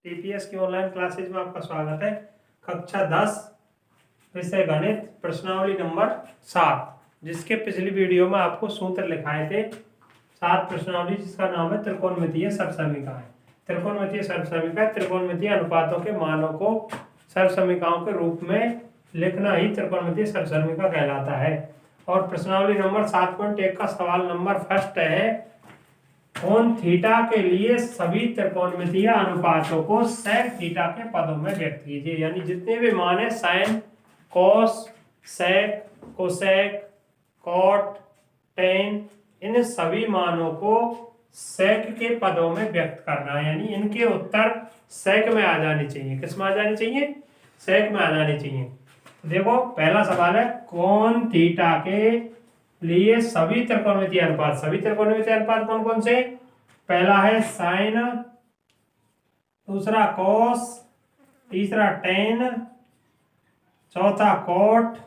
TPS की online classes में आपका स्वागत है। कक्षा 10 विषय गणित प्रश्नावली नंबर 7, जिसके पिछली वीडियो में आपको सूत्र लिखाए थे 7 प्रश्नावली, जिसका नाम है त्रिकोणमितीय सर्वसमीकरण। त्रिकोणमितीय सर्वसमीकरण त्रिकोणमितीय अनुपातों के मानों को सर्वसमीकरणों के रूप में लिखना ही त्रिकोणमितीय सर्वसमीकरण कहलाता है। और प्रश्नावली नंबर 7.1 का सवाल नंबर फर्स्ट है, कोण थीटा के लिए सभी त्रिकोणमितीय अनुपातों को सेक थीटा के पदों में व्यक्त कीजिए। यानी जितने भी मान है साइन, कॉस, सेक, कोसेक, कॉट, टेन, इन सभी मानों को सेक के पदों में व्यक्त करना है। यानी इनके उत्तर सेक में आ जाने चाहिए। किस में आ जाने चाहिए? सेक में आ जाने चाहिए। देखो पहला सवाल है, कोण थीटा के लिए सभी त्रिकोणमितीय अनुपात। सभी त्रिकोणमितीय अनुपात कौन कौन से? पहला है साइन, दूसरा कॉस, तीसरा टेन, चौथा कॉट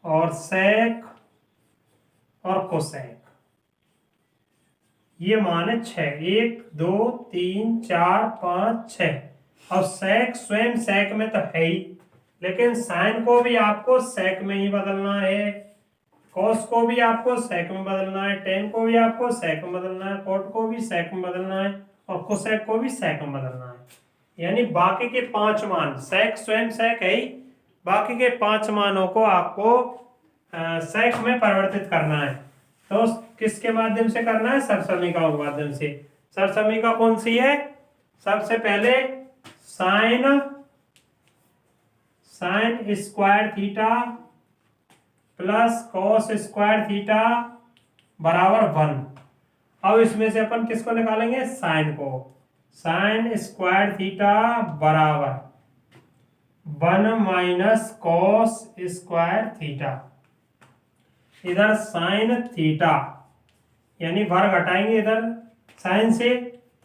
और सेक और कोसेक। ये मान है 6, 1 2 3 4 5 6। और सेक स्वयं सेक में तो है ही, लेकिन साइन को भी आपको सेक में ही बदलना है, कॉस को भी आपको सेक में बदलना है, टेन को भी आपको सेक में बदलना है, कॉट को भी सेक में बदलना है और कोसेक को भी सेक में बदलना है। यानी बाकी के 5 मान, सेक स्वयं सेक है ही, बाकी के 5 मानों को आपको सेक में परिवर्तित करना है। तो किसके माध्यम से करना है? सर्वसमीकरण के माध्यम से। सर्वसमीकरण कौन सी है? सबसे पहले sign square theta plus cos square theta बराबर 1। अब इसमें से अपन किसको निकालेंगे? साइन को। साइन स्क्वायर थीटा बराबर 1 माइनस कॉस स्क्वायर थीटा। इधर साइन थीटा यानी वर्ग हटाएंगे इधर साइन से,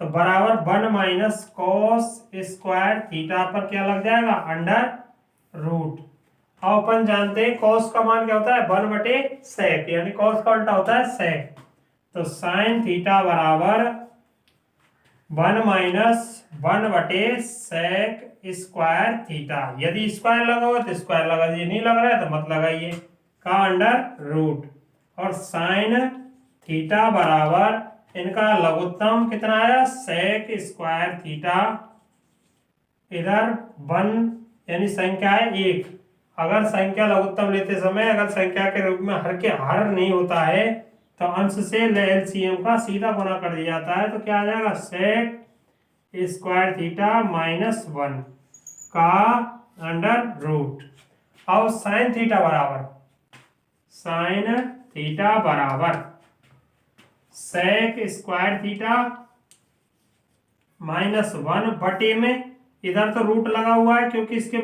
तो बराबर 1 माइनस कॉस स्क्वायर थीटा पर क्या लग जाएगा? Under root. अब अपन जानते हैं कॉस का मान क्या होता है? 1/सेक, यानी कॉस का उल्टा होता है सेक। तो साइन थीटा बराबर 1 माइनस 1/सेक स्क्वायर थीटा। यदि स्क्वायर लगा हुआ तो स्क्वायर लगा दीजिए, नहीं लग रहा है तो मत लगाइए, का अंडर रूट। और साइन थीटा बराबर इनका लघुत्तम कितना आया? Sec square theta. इधर 1 यानी संख्या है 1। अगर संख्या लघुत्तम लेते समय अगर संख्या के रूप में हर के हर नहीं होता है तो अंश से एलसीएम का सीधा गुणा कर दिया जाता है। तो क्या आ जाएगा? सेक स्क्वायर थीटा माइनस 1 का अंडर रूट। अब साइन थीटा बराबर सेक स्क्वायर थीटा माइनस 1 में, इधर तो रूट लगा हुआ है क्योंकि इसके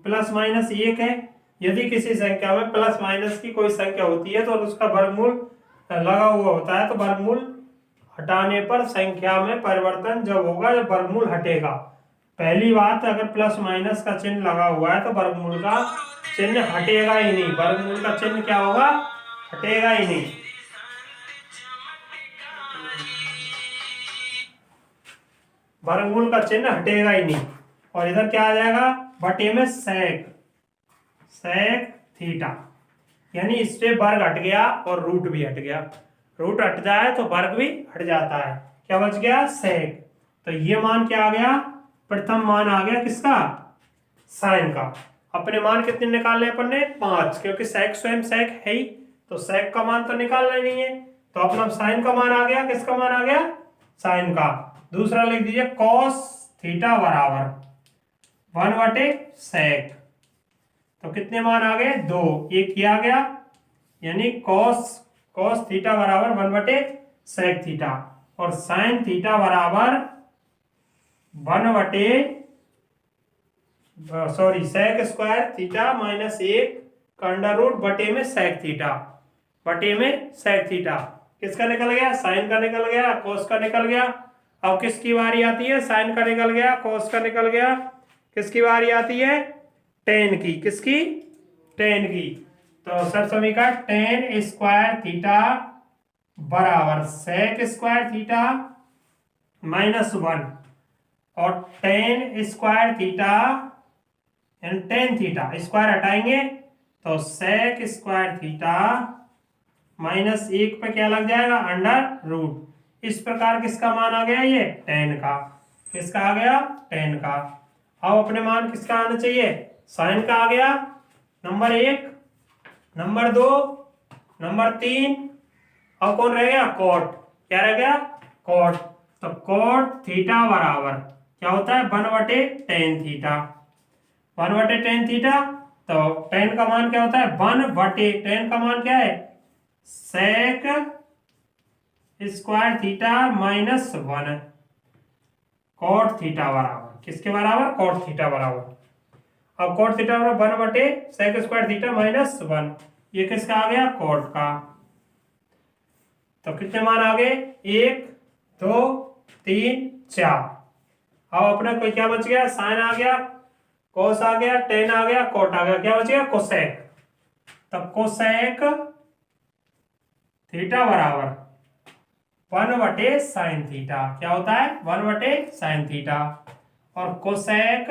प्लस माइनस 1 है। यदि किसी संख्या में प्लस माइनस की कोई संख्या होती है तो उसका वर्गमूल लगा हुआ होता है, तो वर्गमूल हटाने पर संख्या में परिवर्तन जब होगा जब वर्गमूल हटेगा। पहली बात, अगर प्लस माइनस का चिन्ह लगा हुआ है तो वर्गमूल का चिन्ह हटेगा ही नहीं। वर्गमूल का चिन्ह क्या होगा? हटेगा ही नहीं। वर्गमूल का चिन्ह हटेगा ही नहीं। और इधर क्या आ जाएगा? बटे में सेक थीटा, यानी इससे वर्ग हट गया और रूट भी हट गया। रूट हट जाए तो वर्ग भी हट जाता है। क्या बच गया? सेक। तो ये मान क्या आ गया? प्रथम मान आ गया किसका? साइन का। अपने मान कितने निकालने अपन ने? 5, क्योंकि सेक स्वयं सेक है ही, तो सेक का मान तो निकालना ही नहीं है। तो अपना साइन का मान आ गया। किसका मान आ गया? साइन का। दूसरा लिख दीजिए, कॉस थीटा बराबर 1/सेक। तो कितने मान आ गए? 2। एक किया गया, यानी कॉस थीटा बराबर 1/सेक थीटा। और साइन थीटा बराबर सेक स्क्वायर थीटा माइनस 1 का अंडर रूट बटे में सेक थीटा। किसका निकल गया? साइन का निकल गया, कॉस का निकल गया। अब किसकी बारी आती है? साइन का निकल गया, कॉस का निकल गया। किसकी बारी आती है? टेन की। किसकी? टेन की। तो सर्वसमीकरण टेन स्क्वायर थीटा बराबर सेक स्क्वायर थीटा माइनस 1 और टेन स्क्वायर थीटा यानी टेन थीटा, स्क्वायर हटाएंगे तो सेक स्क्वायर थीटा माइनस एक पे क्या लग जाएगा, अंडर रूट। इस प्रकार किसका मान आ गया, ये टेन का। किसका आ गया, टेन का। अब अपने मान किसका आना चाहिए, साइन का आ गया नंबर एक, नंबर दो, नंबर तीन। अब कौन रह गया, कॉट। क्या रह गया, कॉट। तो कॉट थीटा बराबर क्या होता है, 1/tan थीटा। 1/tan थीटा, तो tan का मान क्या होता है, 1/tan का मान क्या है, sec square theta minus 1। Cot theta बराबर किसके बराबर, कॉट थीटा बराबर। अब कॉट थीटा बराबर 1/sec स्क्वायर थीटा माइनस 1। ये किसका आ गया, कॉट का। तो कितने मान आ गए, 1 2 3 4। अब अपने को क्या बच गया, साइन आ गया, कोस आ गया, टेन आ गया, कॉट आ गया। क्या बच गया, कोसेक। तब कोसेक थीटा बराबर 1/sin थीटा। क्या होता है, 1/sin थीटा। और कोसेक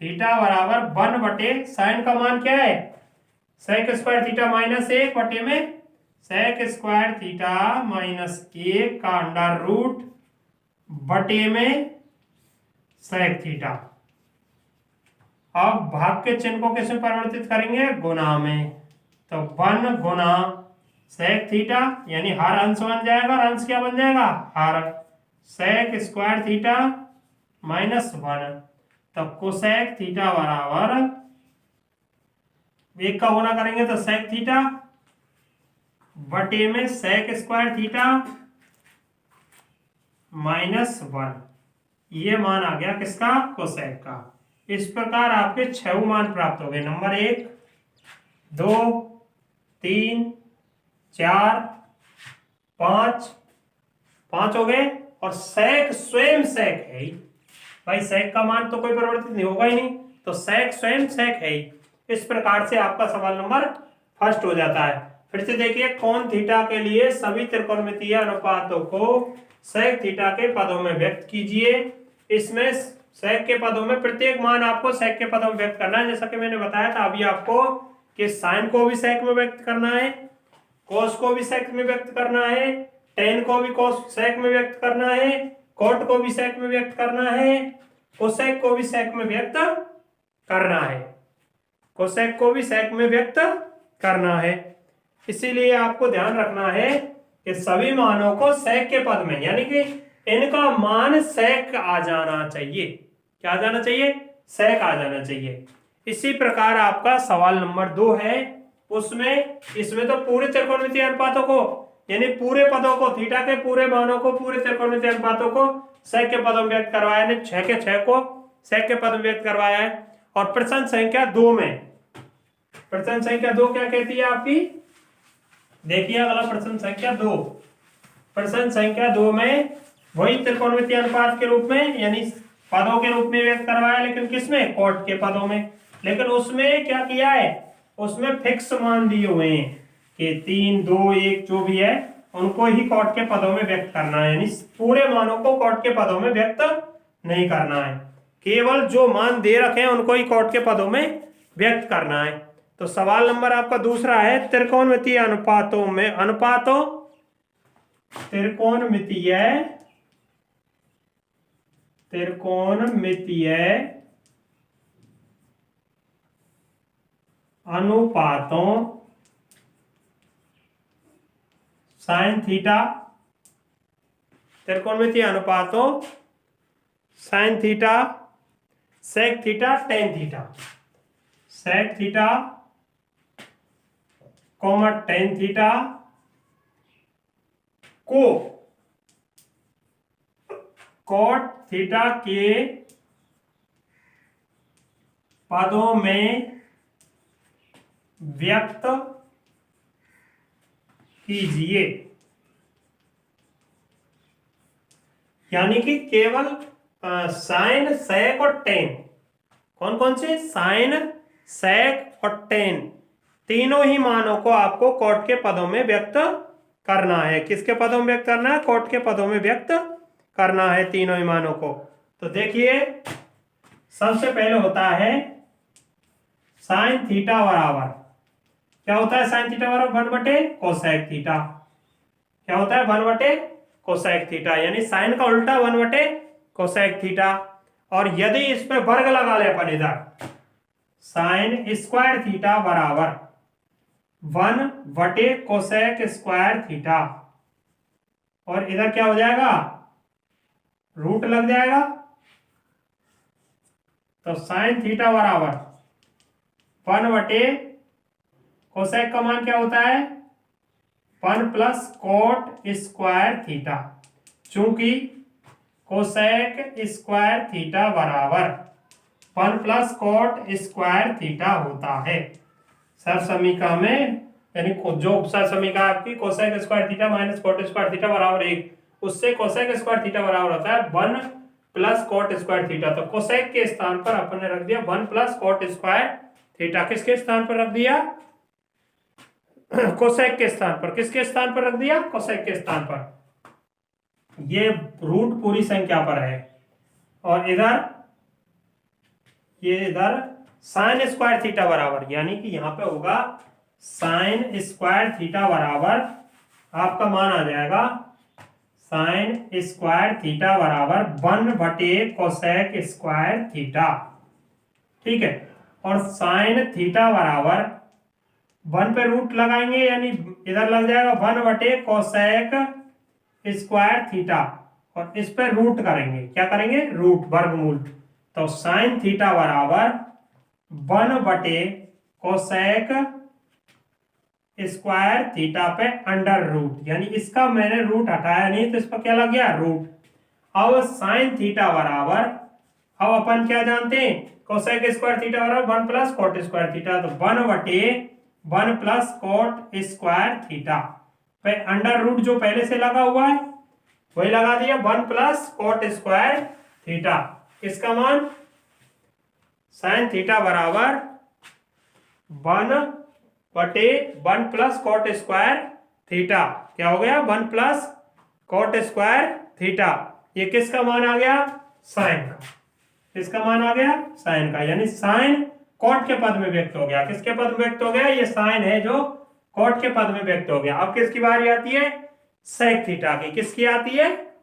थीटा बराबर 1/sin का मान क्या है, सेक स्क्वायर थीटा माइनस 1 में सेक स्क्वायर थीटा माइनस 1 का अंडर रूट बटे में सेक थीटा। अब भाग के चिन्ह को कैसे परिवर्तित करेंगे, गुना में। तो 1 गुना सेक थीटा यानी हर अंश बन जाएगा, और अंश क्या बन जाएगा, हर सेक स्क्वायर थीटा माइनस 1। तब कोसेक थीटा बराबर एक का गुना करेंगे तो सेक थीटा बटे में सेक स्क्वायर थीटा माइनस 1। ये मान आ गया किसका, कोसेक का। इस प्रकार आपके 6 मान प्राप्त हो गए। नंबर 1 2 3 4 5 5 हो गए। और सेक स्वयं सेक है ही। भाई सेक का मान तो कोई परिवर्तित नहीं होगा ही नहीं, तो सेक स्वयं सेक है ही। इस प्रकार से आपका सवाल नंबर फर्स्ट हो जाता है। फिर से देखिए, कोण थीटा के लिए सभी त्रिकोणमितीय अनुपातों को सेक थीटा के पदों में व्यक्त कीजिए। इसमें सेक के पदों में प्रत्येक मान आपको सेक के पदों में व्यक्त करना है। जैसा कि मैंने बताया था अभी आपको कि साइन को भी सेक में व्यक्त करना है, कोस को भी सेक में व्यक्त करना है, टेन को भी कोस सेक में व्यक्त करना है, कॉट को भी सेक में व्यक्त करना है, कोसेक को भी सेक में व्यक्त करना है, कोसेक को भी सेक में व्यक्त करना है। इसीलिए आपको ध्यान रखना है कि सभी मानों को सेक के पद में, यानी कि इनका मान सेक आ जाना चाहिए। क्या आ जाना चाहिए, सेक आ जाना चाहिए। इसी प्रकार आपका सवाल नंबर 2 है, उसमें इसमें तो पूरे त्रिकोणमितीय अनुपातों को यानी पूरे पदों को, थीटा के पूरे मानों को पूरे त्रिकोणमितीय अनुपातों को सेक के पदों में व्यक्त करवाया है। 6 के 6 को सेक के पद में व्यक्त करवाया है। और प्रश्न संख्या 2 में, प्रश्न संख्या 2 क्या कहती है आपकी, देखिए अगला प्रश्न संख्या 2। प्रश्न संख्या 2 में वही त्रिकोणमितीय अनुपात के रूप में यानी पदों के रूप में व्यक्त करवाया, लेकिन किसमें, कॉट के पदों में। लेकिन उसमें क्या किया है, उसमें फिक्स मान दिए हुए हैं कि 3 2 1 जो भी है उनको ही कॉट के पदों में व्यक्त करना है, यानी पूरे मानों को कॉट के पदों में व्यक्त नहीं करना है, केवल जो मान दे रखे हैं उनको ही कॉट के पदों में व्यक्त करना है। तो सवाल नंबर आपका दूसरा है, त्रिकोणमितीय अनुपातों में अनुपातों त्रिकोणमितीय अनुपातों साइन थीटा, त्रिकोणमितीय अनुपातों sine theta, sec theta, tan theta, sec theta comma tan theta को कॉट थीटा के पदों में व्यक्त कीजिए। यानी कि केवल साइन, सेक और टेन, कौन कौन से, साइन, सेक और टेन, तीनों ही मानों को आपको कॉट के पदों में व्यक्त करना है। किसके पदों में व्यक्त करना है, कॉट के पदों में व्यक्त करना है तीनों ही मानों को। तो देखिए सबसे पहले होता है साइन थीटा बराबर, क्या होता है साइन थीटा बराबर 1/कोसेक थीटा। क्या होता है 1/कोसेक थीटा, यानी साइन का उल्टा 1/कोसेक थीटा। और यदि इस पे वर्ग लगा ले अपन इधर, साइन स्क्वायर थीटा बराबर 1/कोसेक स्क्वायर थीटा, और इधर क्या हो जाएगा, रूट लग जाएगा। तो साइन थीटा बराबर 1/कोसेक का मान क्या होता है 1 प्लस कोट स्क्वायर थीटा, चूंकि कोसेक स्क्वायर थीटा बराबर 1 प्लस कोट स्क्वायर थीटा होता है। सर समीकरण में, यानी जो सर समीकरण आपकी cosec square theta minus cot square theta बराबर 1, उससे कोसेक स्क्वायर थीटा बराबर होता है 1 प्लस कोट स्क्वायर थीटा। तो कोसेक के स्थान पर अपन ने रख दिया 1 प्लस कोट स्क्वायर थीटा। किसके स्थान पर रख दिया, कोसेक के स्थान पर। किसके स्थान पर रख दिया, कोसेक के स्थान पर। ये रूट पूरी संख्या पर है, और इधर ये इधर साइन स्क्वायर थीटा बराबर, यानी कि यहां पे होगा साइन स्क्वायर थीटा बराबर, आपका मान आ जाएगा साइन स्क्वायर थीटा बराबर 1/कोसेक स्क्वायर थीटा। ठीक है, और साइन थीटा बराबर 1 पे रूट लगाएंगे, यानी इधर लग जाएगा 1/कोसेक स्क्वायर थीटा, और इस पे रूट करेंगे, क्या करेंगे, रूट, वर्गमूल। तो साइन थीटा बराबर 1/कोसेक स्क्वायर थीटा पे अंडर रूट, यानी इसका मैंने रूट हटाया नहीं, तो इस पर क्या लग गया, रूट। अब साइन थीटा बराबर, अब अपन क्या जानते हैं, कोसेक स्क्वायर थीटा बराबर 1 प्लस कोट स्क्वायर थीटा। तो 1/1 प्लस कोट स्क्वायर थीटा पे अंडर रूट जो पहले से लगा हुआ है वही लगा दिया 1 प्लस कोट स्क्वायर थीटा। इसका मान साइन थीटा बराबर 1/1 प्लस कोट स्क्वायर थीटा, क्या हो गया 1 प्लस कोट स्क्वायर थीटा। ये किसका मान आ गया, साइन का। किसका मान आ गया, साइन का, यानी साइन कोट के पद में व्यक्त हो गया। किसके पद में व्यक्त हो गया, ये साइन है जो कोट के पद में व्यक्त हो गया। अब किसकी बारी आती है, सेक थीटा की। किसकी आती है,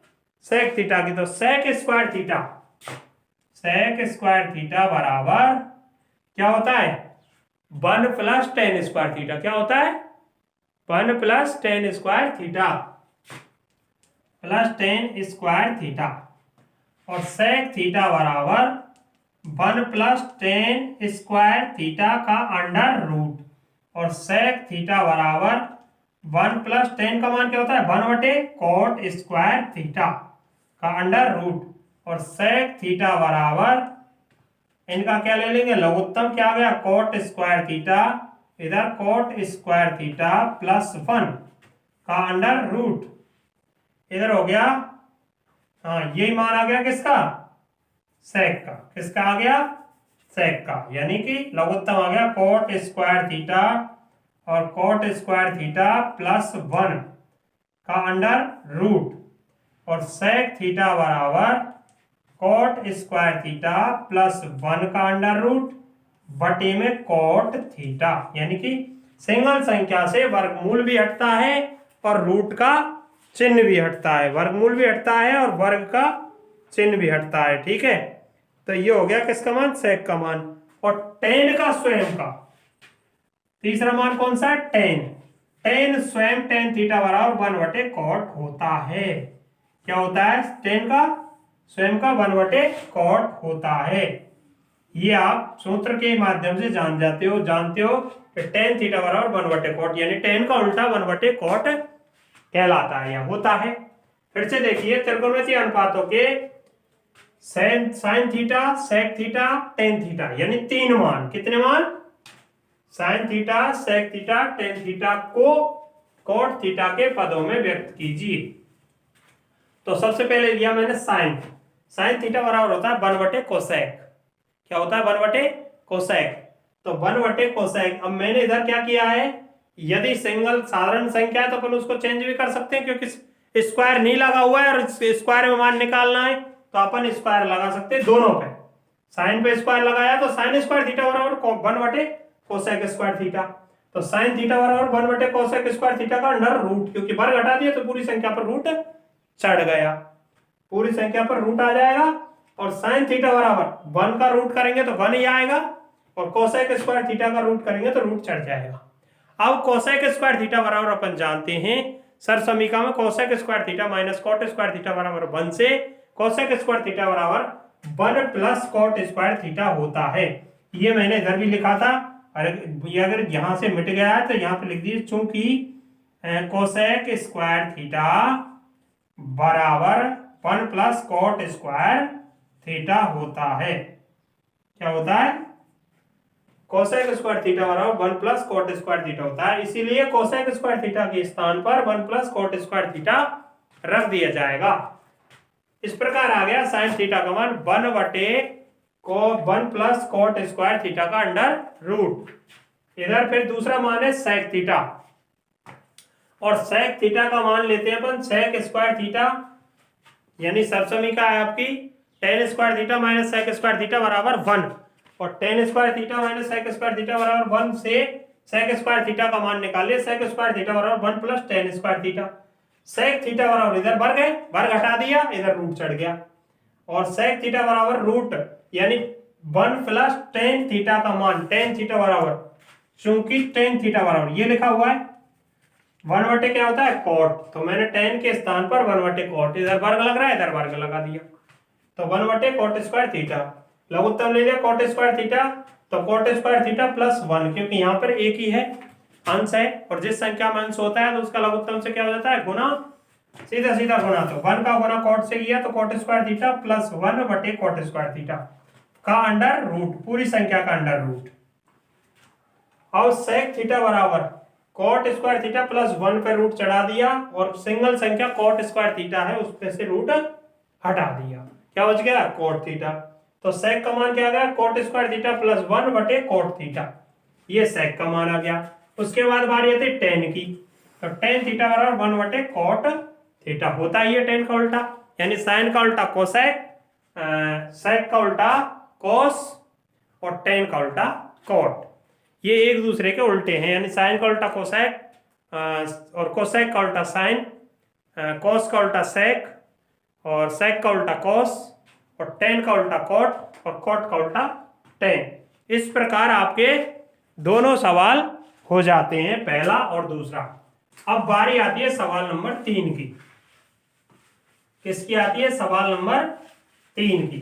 सेक थीटा की। तो sec square theta, sec square theta बराबर क्या होता है 1 प्लस टेन स्क्वायर थीटा। क्या होता है 1 plus tan square theta, plus tan square theta. और सेक थीटा बराबर 1 प्लस टेन स्क्वायर थीटा का अंडर रूट, और सेक थीटा बराबर 1 प्लस टेन का मान क्या होता है 1/कोट स्क्वायर थीटा का अंडर रूट, और सेक थीटा बराबर इनका क्या ले लेंगे, लघुत्तम क्या आ गया, कोट स्क्वायर थीटा, इधर कोट स्क्वायर थीटा प्लस 1 का अंडर रूट, इधर हो गया, हाँ यही मान आ गया किसका, सेक का। किसका आ गया, सेक का, यानी कि लघुत्तम आ गया कोट स्क्वायर थीटा और कोट स्क्वायर थीटा प्लस 1 का अंडर रूट, और सेक थीटा बराबर कोट स्क्वायर थीटा प्लस 1 का अंडर रूट बटे में कोट थीटा। यानी कि सिंगल संख्या से वर्गमूल भी हटता है और रूट का चिन्ह भी हटता है, वर्गमूल भी हटता है और वर्ग का चिन्ह भी हटता है। ठीक है, तो ये हो गया किसका मान, सेक का मान। और टेन का स्वयं का तीसरा मान कौन सा है, टेन। टेन स्वयं टेन थीटा बराबर 1/कोट होता है। क्या होता है, टेन का स्वयं का 1/कोट होता है। ये आप सूत्र के माध्यम से जानते हो कि टेन थीटा बराबर 1/कोट, यानी टेन का उल्टा 1/कोट कहलाता है या होता है। फिर से देखिए त्रिकोणमितीय अनुपातों के sine theta, sec theta, tan theta, यानी 3 मान। कितने मान, sine theta, sec theta, tan theta को कोट थीटा के पदों में व्यक्त कीजिए। तो सबसे पहले लिया मैंने साइन। साइन थीटा बराबर होता है 1/कोसेक। क्या होता है 1/कोसेक, तो 1/कोसेक। अब मैंने इधर क्या किया है, यदि सिंगल साधारण संख्या है तो अपन उसको चेंज भी कर सकते हैं, क्योंकि स्क्वायर नहीं लगा हुआ है और स्क्वायर में मान निकालना है, तो अपन स्क्वायर लगा सकते हैं दोनों पे। साइन पे स्क्वायर लगाया तो साइन स्क्वायर थीटा बराबर 1 बटे कोसेक स्क्वायर थीटा, तो साइन थीटा बराबर 1 बटे कोसेक स्क्वायर थीटा का अंडर रूट, क्योंकि वर्ग हटा दिया तो पूरी संख्या पर रूट चढ़ गया, पूरी संख्या पर रूट आ जाएगा। और साइन थीटा बराबर 1 का रूट करेंगे तो 1 ही आएगा, और कोसेक स्क्वायर थीटा का रूट करेंगे तो रूट चढ़ जाएगा। अब कोसेक स्क्वायर थीटा बराबर अपन जानते हैं सर समीकरण में cosec square theta minus cot square theta बराबर 1 से कोसेक स्क्वायर थीटा बराबर 1 प्लस कॉट स्क्वायर थीटा होता है। ये मैंने इधर भी लिखा था, और ये अगर यहां से मिट गया है तो यहाँ पे लिख दीजिए, चूंकि कोसेक स्क्वायर थीटा बराबर 1 प्लस कॉट स्क्वायर थीटा होता है। क्या होता है? कोसेक स्क्वायर थीटा बराबर 1 प्लस कॉट स्क्वायर थीटा होता है, इसीलिए कोसेक स्क्वायर थीटा के स्थान पर 1 प्लस कॉट स्क्वायर थीटा रख दिया जाएगा। इस प्रकार आ गया साइन थीटा का मान 1 बटे 1 प्लस कॉट स्क्वायर थीटा का अंडर रूट। इधर फिर दूसरा मान है सेक थीटा, और सेक थीटा का मान लेते हैं अपन सेक स्क्वायर थीटा, यानी सरसमीका है आपकी tan square theta minus sec square theta बराबर 1, और tan square theta minus sec square theta बराबर 1 से सेक स्क्वायर थीटा का मान निकालिए। सेक स्क्वायर थीटा बराबर 1 plus tan square theta. Sec theta बराबर इधर वर्ग है, वर्ग हटा दिया, इधर रूट चढ़ गया, और सेक थीटा बराबर रूट यानी 1 प्लस टेन थीटा का मान, टेन थीटा बराबर, चूंकि टेन थीटा बराबर ये लिखा हुआ है 1 बटे क्या होता है कॉट, तो मैंने टेन के स्थान पर 1 बटे कॉट, इधर वर्ग लग रहा है इधर वर्ग लगा दिया, तो 1 बटे कॉट स्क्वायर थीटा। लघुत्तम ले लिया कॉट स्क्वायर थीटा, तो कॉट स्क्वायर थीटा प्लस 1, क्योंकि यहाँ पर एक ही है अंश है, और जिस संख्या में अंश होता है तो उसका लघुत्तम से क्या हो जाता है गुना, सीधा सीधा गुना, तो 1 का गुना कॉट से किया तो कॉट स्क्वायर थीटा प्लस 1 बटे कॉट स्क्वायर थीटा का अंडर रूट, पूरी संख्या का अंडर रूट। और सेक थीटा बराबर कॉट स्क्वायर थीटा प्लस 1 पे रूट चढ़ा दिया, और सिंगल संख्या कॉट स्क्वायर थीटा है उस पे से रूट हटा दिया, क्या बच गया कॉट थीटा। तो सेक का मान क्या आ गया कॉट स्क्वायर थीटा प्लस 1 बटे कॉट थीटा, ये सेक का मान आ गया। उसके बाद बारी आती है टेन की, तो टेन थीटा बराबर 1 बटे कॉट थीटा होता ही है टेन का उल्टा, यानी साइन का उल्टा कोसेक, सेक का उल्टा कोस, और टेन का उल्टा कॉट, ये एक दूसरे के उल्टे हैं, यानी साइन का उल्टा कोसेक और कोसेक का उल्टा साइन, कोस का उल्टा सेक और सेक का उल्टा कोस, और टेन का उल्टा कॉट और कॉट का उल्टा टेन। इस प्रकार आपके दोनों सवाल हो जाते हैं, पहला और दूसरा। अब बारी आती है सवाल नंबर 3 की। किसकी आती है? सवाल नंबर 3 की।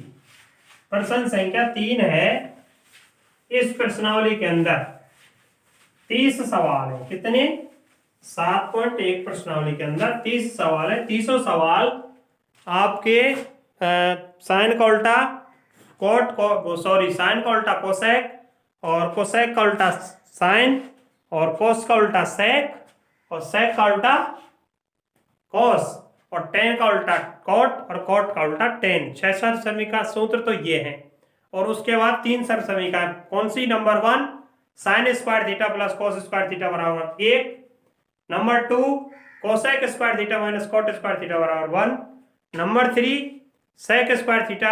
प्रश्न संख्या 3 है। इस प्रश्नावली के अंदर 30 सवाल है। कितने? 7.1 प्रश्नावली के अंदर 30 सवाल है। 30 सवाल आपके साइन का उल्टा साइन का उल्टा कोसेक, और कोसेक का उल्टा साइन, और कोस का उल्टा सेक, और सेक का उल्टा कोस, और टेन का उल्टा कॉट, और कॉट का उल्टा टेन। 6 सरसमीका सूत्र तो ये हैं, और उसके बाद 3 सरसमीका। कौन सी? Number 1 sine square theta plus cos square theta बराबर 1, number 2 cosec square theta minus cot square theta बराबर 1, number 3 sec square theta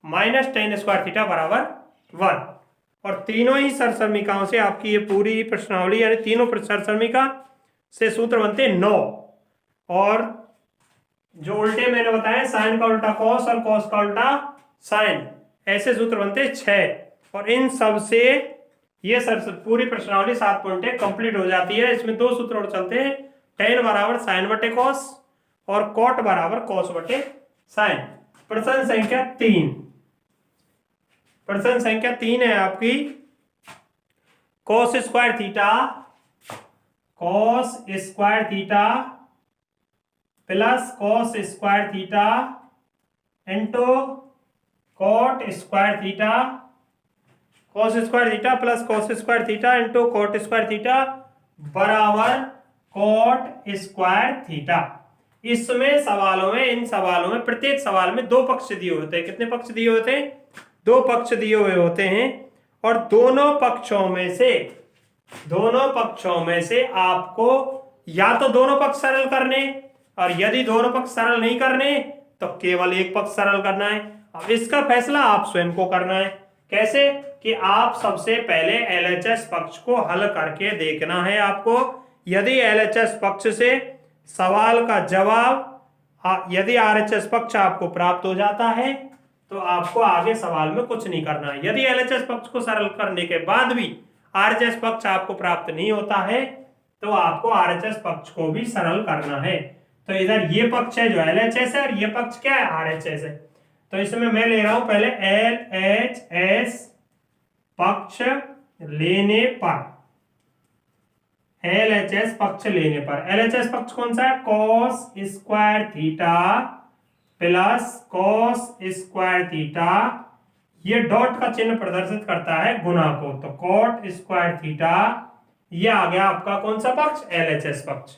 minus tan square theta बराबर 1। और तीनों ही सरसमीकाओं से आपकी ये पूरी प्रश्नावली, यानी तीनों सरसमीका से सूत्र बनते 9, और जो उल्टे मैंने बताए साइन का उल्टा कॉस और कॉस का उल्टा साइन, ऐसे सूत्र बनते 6, और इन सब से ये पूरी प्रश्नावली 7.1 कंप्लीट हो जाती है। इसमें 2 सूत्र और चलते हैं, टेन बराबर साइन बटे कॉस और कॉट बराबर कॉस बटे साइन। प्रश्न संख्या 3, प्रश्न संख्या 3 है आपकी cos square theta plus cos square theta into cot square theta, cos square theta plus cos square theta into cot square theta बराबर कॉट स्क्वायर थीटा। इसमें सवालों में, इन सवालों में प्रत्येक सवाल में 2 पक्ष दिए होते हैं। कितने पक्ष दिए होते हैं? 2 पक्ष दिए हुए होते हैं, और दोनों पक्षों में से आपको या तो दोनों पक्ष सरल करने, और यदि दोनों पक्ष सरल नहीं करने तो केवल एक पक्ष सरल करना है। अब इसका फैसला आप स्वयं को करना है। कैसे कि आप सबसे पहले एलएचएस पक्ष को हल करके देखना है आपको। यदि एलएचएस पक्ष से सवाल का जवाब यदि आरएचएस पक्ष आपको प्राप्त हो जाता है तो आपको आगे सवाल में कुछ नहीं करना है। यदि एलएचएस पक्ष को सरल करने के बाद भी आरएचएस पक्ष आपको प्राप्त नहीं होता है तो आपको आरएचएस पक्ष को भी सरल करना है। तो इधर ये पक्ष है जो एलएचएस है और ये पक्ष क्या है, आरएचएस है। तो इसमें मैं ले रहा हूं पहले एलएचएस पक्ष लेने पर, एलएचएस पक्ष लेने पर, एलएचएस पक्ष कौन सा है, cos square theta plus cos square theta, ये डॉट का चिन्ह प्रदर्शित करता है गुणा को, तो कॉट स्क्वायर थीटा, ये आ गया आपका कौन सा पक्ष, एलएचएस पक्ष।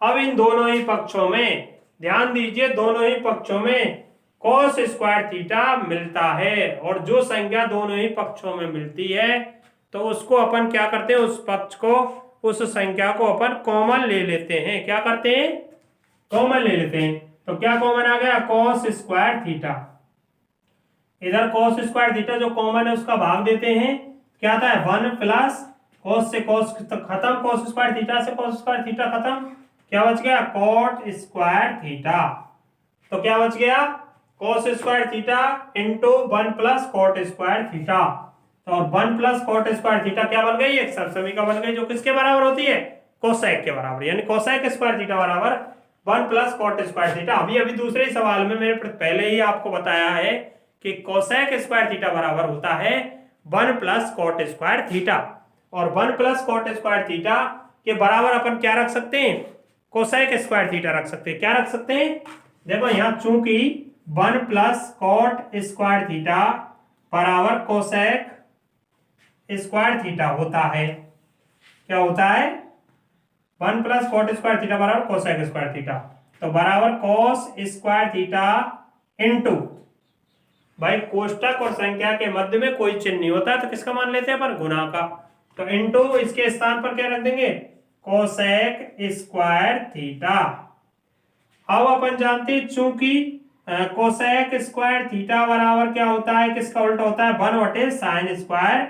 अब इन दोनों ही पक्षों में ध्यान दीजिए, दोनों ही पक्षों में कॉस स्क्वायर थीटा मिलता है और जो संख्या दोनों ही पक्षों में मिलती है तो उसको अपन क्या करते हैं, उस पक्ष को, उस संख्या को अपन कॉमन ले लेते हैं। क्या करते हैं, कॉमन ले लेते हैं। तो क्या कॉमन आ गया, कॉस स्क्वायर थीटा। इधर कॉस स्क्वायर थीटा जो कॉमन है उसका भाग देते हैं, क्या आता है 1 प्लस कॉस से कॉस खत्म, कॉस स्क्वायर थीटा से कॉस स्क्वायर थीटा खत्म, क्या बच गया कॉट स्क्वायर थीटा। तो क्या बच गया cos square theta into 1 plus cot square theta. तो और 1 प्लस कॉट स्क्वायर थीटा क्या बन गई, एक सरसमीका बन गई जो किसके बराबर होती है, कोसेक के बराबर, यानी कोसेक स्क्वायर थीटा बराबर 1 प्लस कॉट स्क्वायर थीटा। अभी दूसरे सवाल में मैंने पहले ही आपको बताया है कि कोसेक स्क्वायर थीटा बराबर होता है 1 प्लस कॉट स्क्वायर थीटा, और 1 प्लस कॉट स्क्वायर थीटा के बराबर अपन क्या रख सकते हैं, कोसेक स्क्वायर थीटा रख सकते हैं। क्या रख सकते हैं, देखो यहां चूंकि 1 प्लस कॉट स्क्वायर थीटा बराबर कोसेक स्क्वायर थीटा होता है, क्या होता है 1 प्लस कॉट स्क्वायर थीटा बराबर कोसेक स्क्वायर थीटा, तो बराबर कॉस स्क्वायर थीटा इंटू, भाई कोष्टक और संख्या के मध्य में कोई चिन्ह नहीं होता है तो किसका मान लेते हैं अपन, गुणा का, तो इंटू इसके स्थान पर क्या रख देंगे, कोसेक स्क्वायर थीटा। अब अपन जानते हैं चूंकि कोसेक स्क्वायर थीटा बराबर क्या होता है, किसका उल्टा होता है 1 साइन स्क्वायर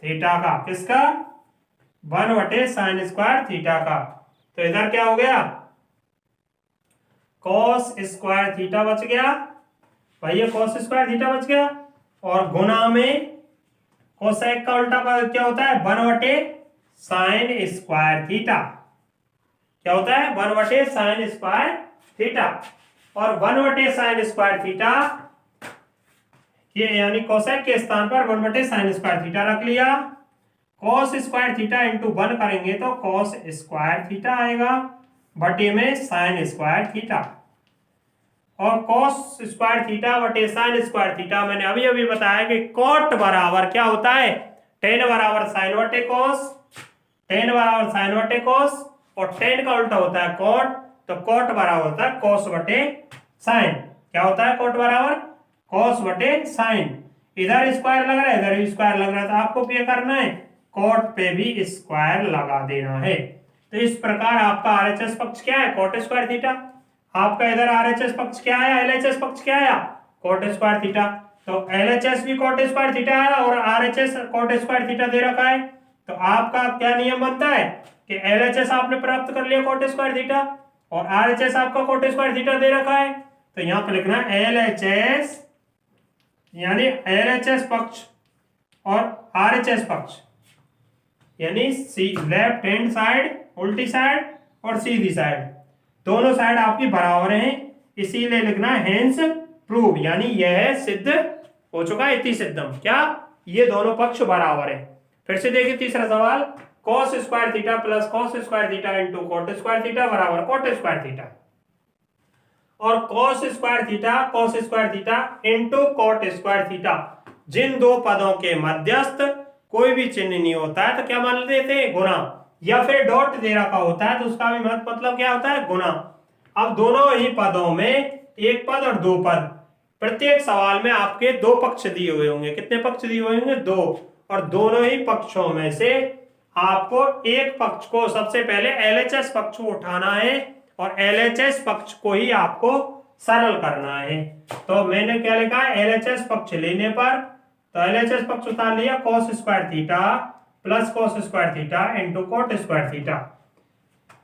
थीटा का, किसका 1 साइन स्क्वायर थीटा का। तो इधर क्या हो गया, कॉस स्क्वायर थीटा बच गया, भाई ये कॉस स्क्वायर थीटा बच गया, और गुणा में कोसेक का उल्टा क्या होता है 1 साइन स्क्वायर थीटा, क्या होता है 1 साइन स्क्वायर थीटा, और 1 साइन स्क्वायर थीटा ये यानी कोसेक के स्थान पर 1 साइन स्क्वायर थीटा रख लिया, कॉस स्क्वायर थीटा इंटू 1 करेंगे तो कॉस स्क्वायर थीटा आएगा बटे में साइन स्क्वायर थीटा, और कॉस स्क्वायर थीटा बटे साइन स्क्वायर थीटा मैंने अभी बताया कि कॉट बराबर क्या होता है, टेन बराबर साइन बटे कॉस, टेन बराबर साइन बटे कॉस, और टेन का उल्टा होता है कॉट, तो कॉट बराबर होता है कॉस बटे साइन। क्या होता है कॉट बराबर कॉस बटे साइन, इधर स्क्वायर लग रहा है इधर भी स्क्वायर लग रहा है, तो आपको क्या करना है कॉट पे भी स्क्वायर लगा देना है। तो इस प्रकार आपका आरएचएस पक्ष क्या है, कॉट स्क्वायर थीटा। आपका इधर आरएचएस पक्ष क्या आया, एलएचएस पक्ष क्या आया, कॉट स्क्वायर थीटा। तो एलएचएस भी कॉट स्क्वायर थीटा आया और आरएचएस कॉट स्क्वायर थीटा दे रखा है, तो आपका क्या नियम बनता है कि एलएचएस आपने प्राप्त कर लिया कॉट स्क्वायर थीटा और आरएचएस आपका कॉट स्क्वायर थीटा दे रखा है, तो यहां पर लिखना है एलएचएस यानी एलएचएस पक्ष और आरएचएस पक्ष, यानी सी लेफ्ट हैंड साइड, उल्टी साइड और सीधी साइड, दोनों साइड आपकी बराबर हैं, इसीलिए लिखना है हेंस प्रूव, यानी यह सिद्ध हो चुका है, इति सिद्धम, क्या ये दोनों पक्ष बराबर है। फिर से देखिए तीसरा सवाल, cos square theta plus cos square theta into cot square theta बराबर कॉट स्क्वायर थीटा, और cos square theta into cot square theta, जिन दो पदों के मध्यस्थ कोई भी चिन्ह नहीं होता है तो क्या मान लेते हैं गुणा, या फिर डॉट दे रखा होता है तो उसका भी मतलब क्या होता है गुणा। अब दोनों ही पदों में एक पद और दो पद, प्रत्येक सवाल में आपके दो पक्ष दिए हुए होंगे, कितने पक्ष दिए हुए होंगे, दो, और दोनों ही पक्षों में से आपको एक पक्ष को सबसे पहले एलएचएस पक्ष को उठाना है और एलएचएस पक्ष को ही आपको सरल करना है। तो मैंने क्या लिखा है, एलएचएस पक्ष लेने पर, तो एलएचएस पक्ष उतार लिया cos square theta plus cos square theta into cot square theta.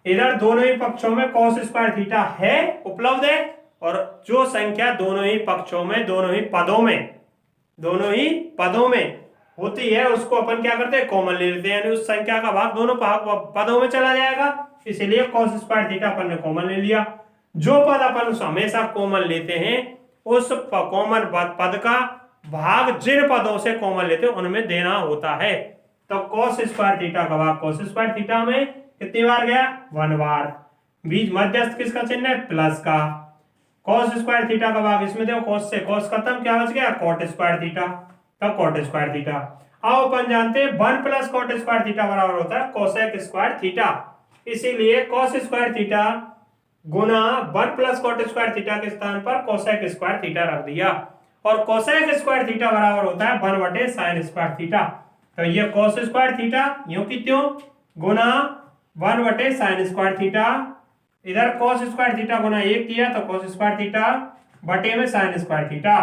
इधर दोनों ही पक्षों में cos स्क्वायर थीटा है, उपलब्ध है, और जो संख्या दोनों ही पक्षों में, दोनों ही पदों में होती है उसको अपन क्या करते हैं, कॉमन ले लेते हैं, यानी उस संख्या का भाग दोनों पदों में चला जाएगा, इसीलिए cos स्क्वायर थीटा अपन ने कॉमन ले लिया। जो पद अपन हमेशा कॉमन लेते हैं उस कॉमन पद का भाग जिन पदों से कॉमन लेते हैं उनमें देना होता है। तो cos स्क्वायर थीटा का भाग cos स्क्वायर थीटा में कितनी बार गया, 1 बार। बीच मध्यस्थ किसका चिन्ह है, प्लस का। cos स्क्वायर थीटा का भाग इसमें देखो, cos से cos खत्म, क्या बच गया, cot स्क्वायर थीटा। तो cot स्क्वायर थीटा, अब अपन जानते हैं 1 प्लस cot स्क्वायर थीटा बराबर होता है cosec स्क्वायर थीटा, इसीलिए cos स्क्वायर थीटा गुना 1 प्लस cot स्क्वायर थीटा के स्थान पर cosec स्क्वायर थीटा रख दिया, और cosec स्क्वायर थीटा बराबर होता है 1 बटे sin स्क्वायर थीटा। तो ये cos स्क्वायर थीटा यूं की त्यों गुना 1 बटे sin स्क्वायर थीटा, इधर cos स्क्वायर थीटा गुना 1 किया तो cos स्क्वायर थीटा बटे में sin स्क्वायर थीटा,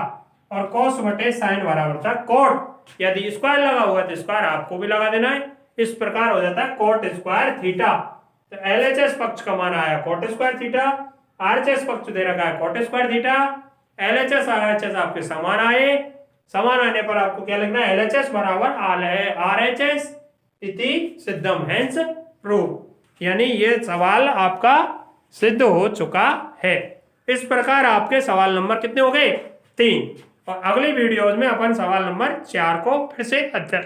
और cos बटे sin बराबर था cot। यदि स्क्वायर लगा हुआ तो स्क्वायर आपको भी लगा देना है, इस प्रकार हो जाता है cot स्क्वायर थीटा। तो LHS पक्ष का मान आया cot स्क्वायर थीटा, RHS पक्ष दे रखा है cot square theta. LHS RHS आपके समान आए, समान आने पर आपको क्या लिखना है, LHS बराबर RHS इति सिद्धम, हेंस प्रूव, यानी ये सवाल आपका सिद्ध हो चुका है। इस प्रकार आपके सवाल नंबर कितने हो गए, 3, और अगली वीडियोज में अपन सवाल नंबर 4 को फिर से अध्ययन